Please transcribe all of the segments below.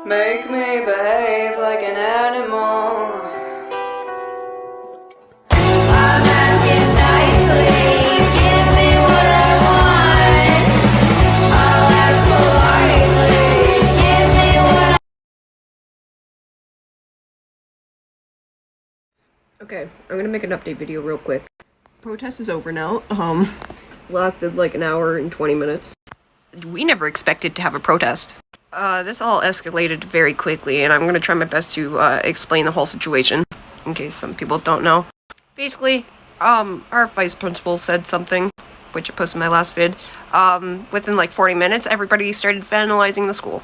Make me behave like an animal. I'm asking nicely, give me what I want. I'll ask politely, give me what I... Okay, I'm gonna make an update video real quick. Protest is over now. Lasted like an hour and 20 minutes. We never expected to have a protest. This all escalated very quickly, and I'm gonna try my best to explain the whole situation, in case some people don't know. Basically, our vice principal said something, which I posted in my last vid. Within like 40 minutes, everybody started vandalizing the school.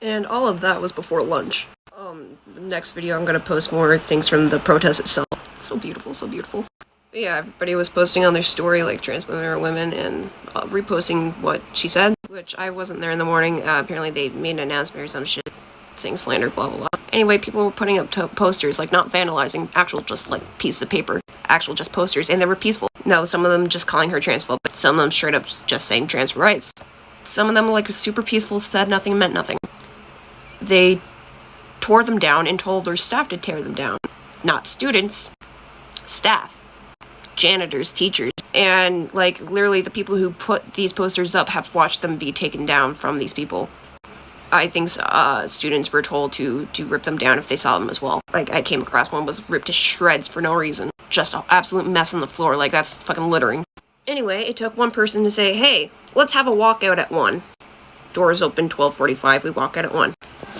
And all of that was before lunch. Next video I'm gonna post more things from the protest itself. It's so beautiful, so beautiful. But yeah, everybody was posting on their story, like, trans women are women, and reposting what she said, which I wasn't there in the morning. Apparently they made an announcement or some shit, saying slander, blah blah blah. Anyway, people were putting up posters, like, not vandalizing, actual just, like, pieces of paper, actual just posters, and they were peaceful. No, some of them just calling her transphobe, but some of them straight up just saying trans rights. Some of them, like, super peaceful, said nothing, meant nothing. They tore them down and told their staff to tear them down. Not students, staff, janitors, teachers. And, like, literally the people who put these posters up have watched them be taken down from these people. I think students were told to rip them down if they saw them as well. Like, I came across one was ripped to shreds for no reason. Just an absolute mess on the floor, like, that's fucking littering. Anyway, it took one person to say, hey, let's have a walkout at 1. Doors open 12:45, we walk out at 1.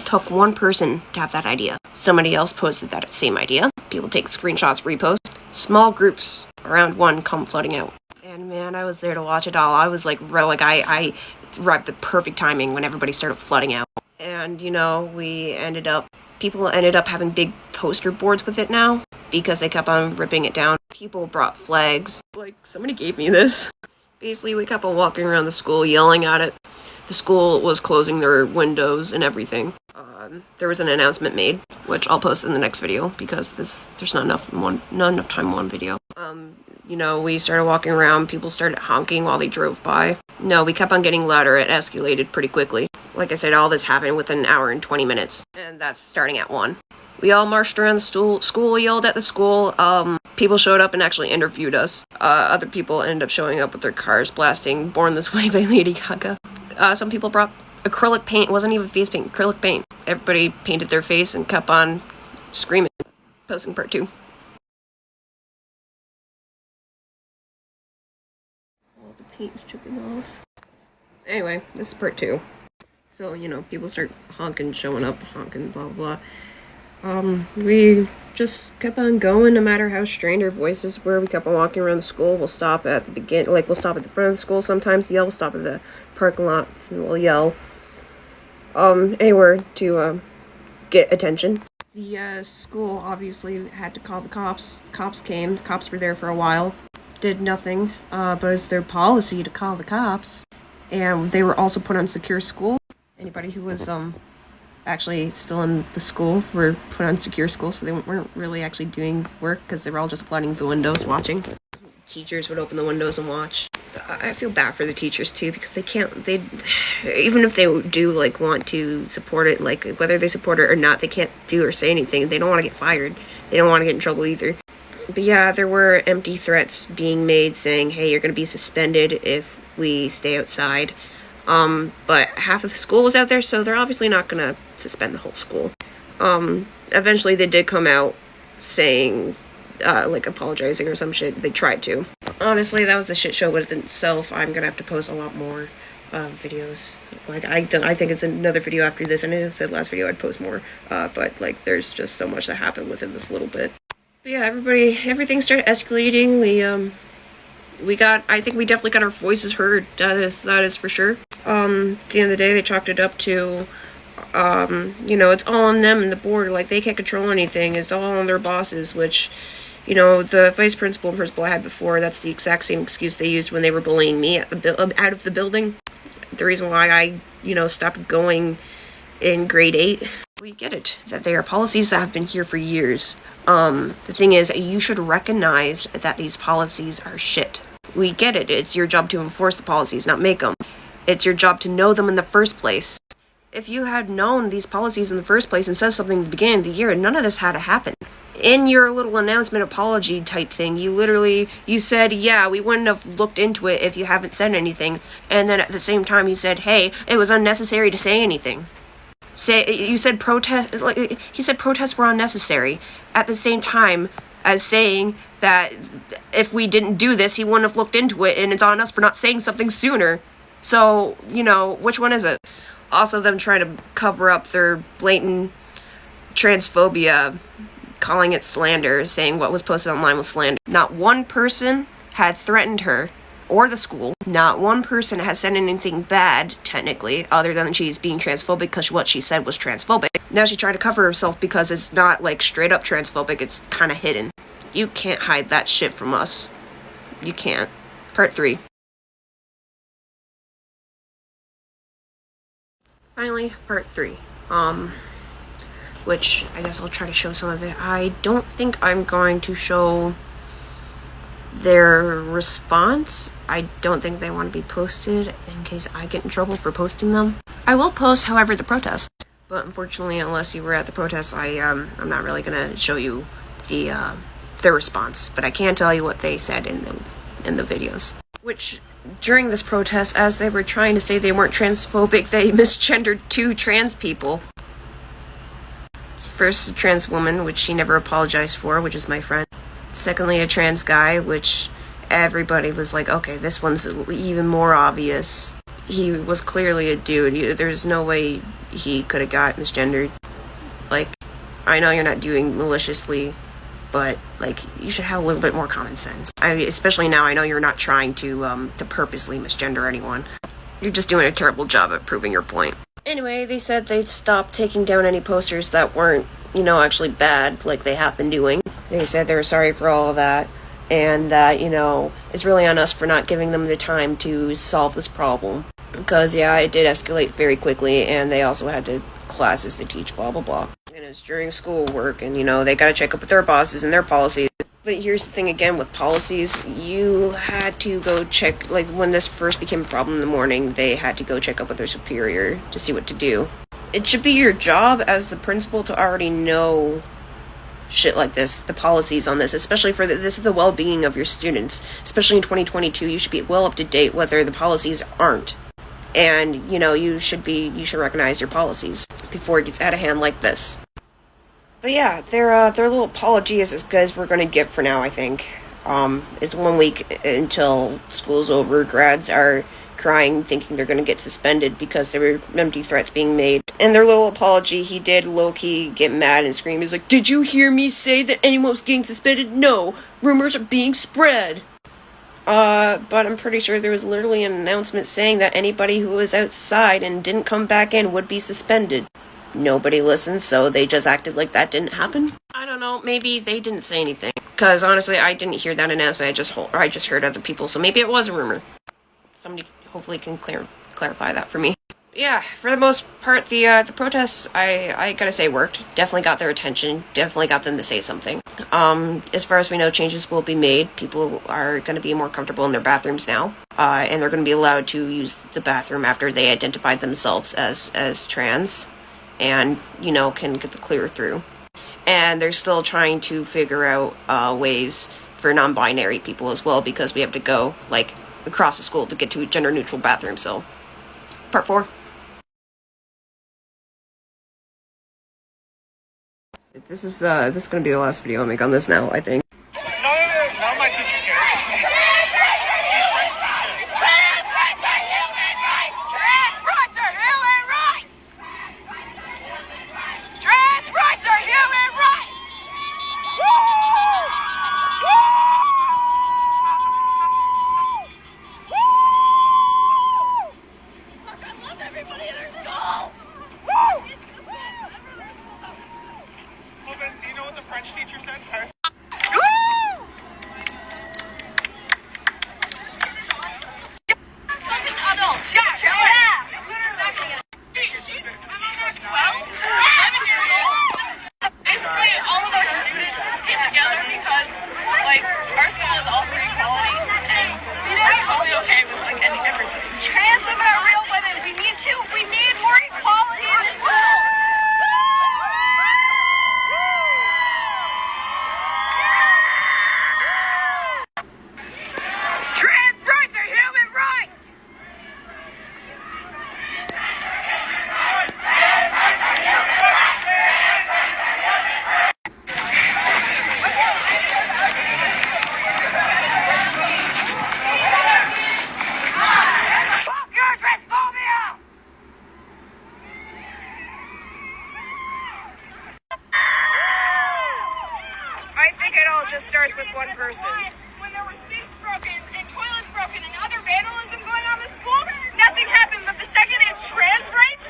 Took one person to have that idea. Somebody else posted that same idea. People take screenshots, repost. Small groups around 1 come flooding out. And man, I was there to watch it all. I was like, I arrived at the perfect timing when everybody started flooding out. And, you know, people ended up having big poster boards with it now, because they kept on ripping it down. People brought flags. Like, somebody gave me this. Basically, we kept on walking around the school, yelling at it. The school was closing their windows and everything. There was an announcement made, which I'll post in the next video, because there's not enough time in one video. You know, we started walking around, people started honking while they drove by. No, we kept on getting louder, it escalated pretty quickly. Like I said, all this happened within an hour and 20 minutes, and that's starting at 1. We all marched around the school, yelled at the school, people showed up and actually interviewed us. Other people ended up showing up with their cars blasting Born This Way by Lady Gaga. Some people brought acrylic paint. It wasn't even face paint, acrylic paint. Everybody painted their face and kept on screaming. Posting part 2. All the paint's chipping off. Anyway, this is part 2. So, you know, people start honking, showing up, honking, blah blah blah. We just kept on going, no matter how strained our voices were. We kept on walking around the school. We'll stop at the we'll stop at the front of the school sometimes, yell. We'll stop at the parking lots and we'll yell. Anywhere to, get attention. The, school obviously had to call the cops. The cops came. The cops were there for a while. Did nothing, but it's their policy to call the cops. And they were also put on secure school. Anybody who was, actually still in the school were put on secure school, so they weren't really actually doing work, because they were all just flooding the windows watching. Teachers would open the windows and watch. I feel bad for the teachers too, because even if they do, like, want to support it, like, whether they support it or not, they can't do or say anything. They don't want to get fired. They don't want to get in trouble either. But yeah, there were empty threats being made saying, hey, you're going to be suspended if we stay outside. But half of the school was out there, so they're obviously not going to suspend the whole school. Eventually they did come out saying, like, apologizing or some shit. They tried to. Honestly, that was a shit show within itself. I'm gonna have to post a lot more videos. Like, I think it's another video after this. I know I said last video I'd post more, but, like, there's just so much that happened within this little bit. But yeah, everything started escalating. I think we definitely got our voices heard. That is for sure. At the end of the day, they chalked it up to you know, it's all on them and the board. Like, they can't control anything. It's all on their bosses, which, you know, the vice principal and principal I had before, that's the exact same excuse they used when they were bullying me out of the building. The reason why I, you know, stopped going in grade 8. We get it, that they are policies that have been here for years. The thing is, you should recognize that these policies are shit. We get it. It's your job to enforce the policies, not make them. It's your job to know them in the first place. If you had known these policies in the first place and said something at the beginning of the year, none of this had to happen. In your little announcement apology type thing, you said, yeah, we wouldn't have looked into it if you haven't said anything. And then at the same time you said, hey, it was unnecessary to say anything. He said protests were unnecessary, at the same time as saying that if we didn't do this, he wouldn't have looked into it, and it's on us for not saying something sooner. So, you know, which one is it? Also, them trying to cover up their blatant transphobia, calling it slander, saying what was posted online was slander. Not one person had threatened her or the school. Not one person has said anything bad, technically, other than she's being transphobic because what she said was transphobic. Now she tried to cover herself because it's not, like, straight up transphobic, it's kind of hidden. You can't hide that shit from us. You can't. Part 3. Finally, part 3. Which, I guess I'll try to show some of it. I don't think I'm going to show their response. I don't think they want to be posted in case I get in trouble for posting them. I will post, however, the protest. But unfortunately, unless you were at the protest, I'm not really gonna show you their response. But I can tell you what they said in the videos. Which, during this protest, as they were trying to say they weren't transphobic, they misgendered 2 trans people. First, a trans woman, which she never apologized for, which is my friend. Secondly, a trans guy, which everybody was like, okay, this one's even more obvious. He was clearly a dude. There's no way he could have got misgendered. Like, I know you're not doing maliciously, but, like, you should have a little bit more common sense. I mean, especially now, I know you're not trying to purposely misgender anyone. You're just doing a terrible job at proving your point. Anyway, they said they'd stop taking down any posters that weren't, you know, actually bad, like they have been doing. They said they were sorry for all of that, and that, you know, it's really on us for not giving them the time to solve this problem. Because, yeah, it did escalate very quickly, and they also had classes to teach, blah, blah, blah. And it's during schoolwork, and, you know, they gotta check up with their bosses and their policies. But here's the thing again with policies, you had to go check, like, when this first became a problem in the morning, they had to go check up with their superior to see what to do. It should be your job as the principal to already know shit like this, the policies on this, especially for this is the well-being of your students. Especially in 2022, you should be well up to date whether the policies aren't. And, you know, you should recognize your policies before it gets out of hand like this. But yeah, their little apology is as good as we're gonna get for now, I think. It's 1 week until school's over. Grads are crying, thinking they're gonna get suspended because there were empty threats being made. And their little apology, he did low-key get mad and scream. He's like, "Did you hear me say that anyone was getting suspended? No! Rumors are being spread!" But I'm pretty sure there was literally an announcement saying that anybody who was outside and didn't come back in would be suspended. Nobody listened, so they just acted like that didn't happen. I don't know, maybe they didn't say anything. Because honestly, I didn't hear that announcement, I just heard other people, so maybe it was a rumor. Somebody hopefully can clarify that for me. Yeah, for the most part, the protests, I gotta say, worked. Definitely got their attention, definitely got them to say something. As far as we know, changes will be made. People are gonna be more comfortable in their bathrooms now. And they're gonna be allowed to use the bathroom after they identify themselves as trans. And, you know, can get the clear through. And they're still trying to figure out ways for non-binary people as well, because we have to go, like, across the school to get to a gender-neutral bathroom, so. Part 4. This is gonna be the last video I make on this now, I think. Now my teacher's scared. Everybody in our school! Woo! just starts with one person. When there were sinks broken and toilets broken and other vandalism going on in the school, nothing happened. But the second it's trans rights,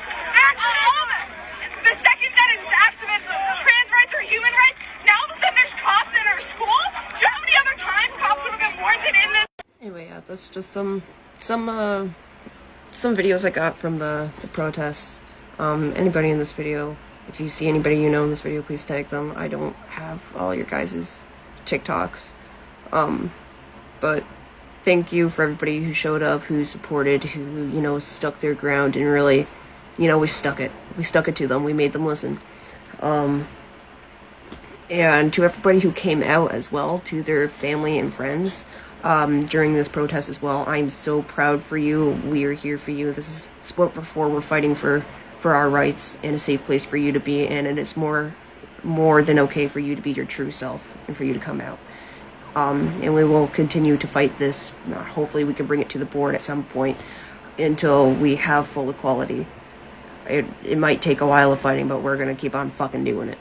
the second that it's acts of trans rights or human rights, now all of a sudden there's cops in our school. Do you know how many other times cops would have been warranted in this? Anyway, yeah, that's just some videos I got from the protests. Anybody in this video, if you see anybody you know in this video, please tag them. I don't have all your guys' TikToks. But thank you for everybody who showed up, who supported, who, you know, stuck their ground and really, you know, we stuck it. We stuck it to them. We made them listen. And to everybody who came out as well, to their family and friends, during this protest as well, I'm so proud for you. We are here for you. This is what we're fighting for our rights and a safe place for you to be, and it is more than okay for you to be your true self and for you to come out. And we will continue to fight this. Hopefully we can bring it to the board at some point until we have full equality. It might take a while of fighting, but we're gonna keep on fucking doing it.